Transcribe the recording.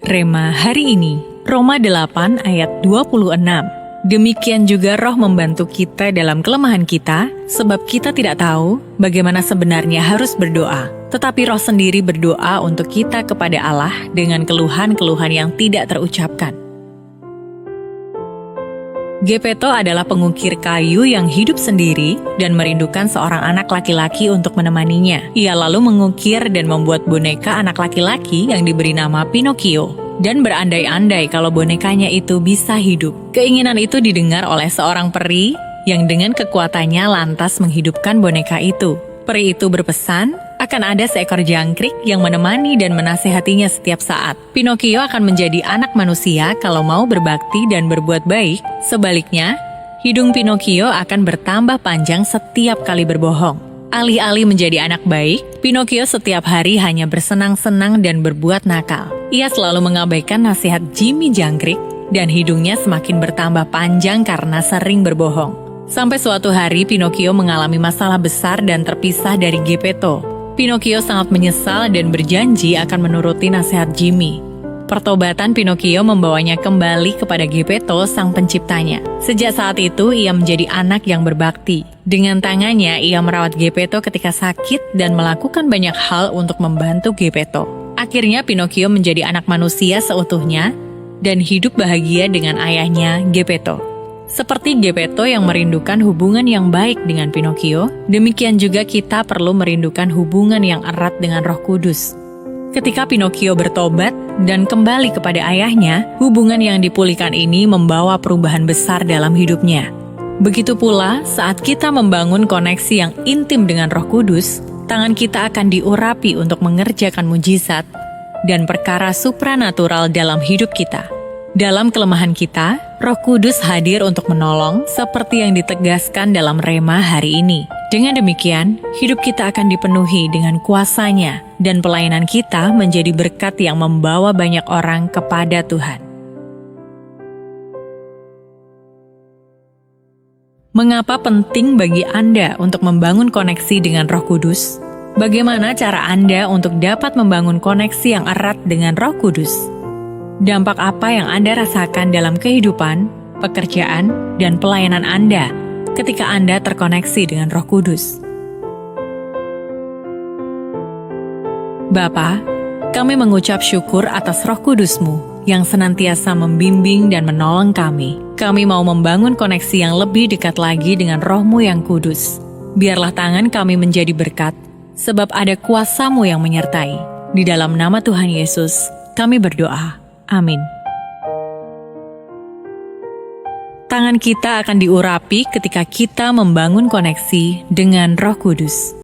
Rema hari ini, Roma 8 ayat 26. Demikian juga Roh membantu kita dalam kelemahan kita, sebab kita tidak tahu bagaimana sebenarnya harus berdoa. Tetapi Roh sendiri berdoa untuk kita kepada Allah dengan keluhan-keluhan yang tidak terucapkan. Gepeto adalah pengukir kayu yang hidup sendiri dan merindukan seorang anak laki-laki untuk menemaninya. Ia lalu mengukir dan membuat boneka anak laki-laki yang diberi nama Pinocchio, dan berandai-andai kalau bonekanya itu bisa hidup. Keinginan itu didengar oleh seorang peri yang dengan kekuatannya lantas menghidupkan boneka itu. Peri itu berpesan, akan ada seekor jangkrik yang menemani dan menasehatinya setiap saat. Pinocchio akan menjadi anak manusia kalau mau berbakti dan berbuat baik. Sebaliknya, hidung Pinocchio akan bertambah panjang setiap kali berbohong. Alih-alih menjadi anak baik, Pinocchio setiap hari hanya bersenang-senang dan berbuat nakal. Ia selalu mengabaikan nasihat Jimmy jangkrik dan hidungnya semakin bertambah panjang karena sering berbohong. Sampai suatu hari Pinocchio mengalami masalah besar dan terpisah dari Geppetto. Pinocchio sangat menyesal dan berjanji akan menuruti nasihat Jimmy. Pertobatan Pinocchio membawanya kembali kepada Geppetto, sang penciptanya. Sejak saat itu, ia menjadi anak yang berbakti. Dengan tangannya, ia merawat Geppetto ketika sakit dan melakukan banyak hal untuk membantu Geppetto. Akhirnya, Pinocchio menjadi anak manusia seutuhnya dan hidup bahagia dengan ayahnya, Geppetto. Seperti Geppetto yang merindukan hubungan yang baik dengan Pinocchio, demikian juga kita perlu merindukan hubungan yang erat dengan Roh Kudus. Ketika Pinocchio bertobat dan kembali kepada ayahnya, hubungan yang dipulihkan ini membawa perubahan besar dalam hidupnya. Begitu pula saat kita membangun koneksi yang intim dengan Roh Kudus, tangan kita akan diurapi untuk mengerjakan mujizat dan perkara supranatural dalam hidup kita. Dalam kelemahan kita, Roh Kudus hadir untuk menolong seperti yang ditegaskan dalam Rema hari ini. Dengan demikian, hidup kita akan dipenuhi dengan kuasa-Nya dan pelayanan kita menjadi berkat yang membawa banyak orang kepada Tuhan. Mengapa penting bagi Anda untuk membangun koneksi dengan Roh Kudus? Bagaimana cara Anda untuk dapat membangun koneksi yang erat dengan Roh Kudus? Dampak apa yang Anda rasakan dalam kehidupan, pekerjaan, dan pelayanan Anda ketika Anda terkoneksi dengan Roh Kudus? Bapa, kami mengucap syukur atas Roh Kudus-Mu yang senantiasa membimbing dan menolong kami. Kami mau membangun koneksi yang lebih dekat lagi dengan Roh-Mu yang kudus. Biarlah tangan kami menjadi berkat, sebab ada kuasa-Mu yang menyertai. Di dalam nama Tuhan Yesus, kami berdoa. Amin. Tangan kita akan diurapi ketika kita membangun koneksi dengan Roh Kudus.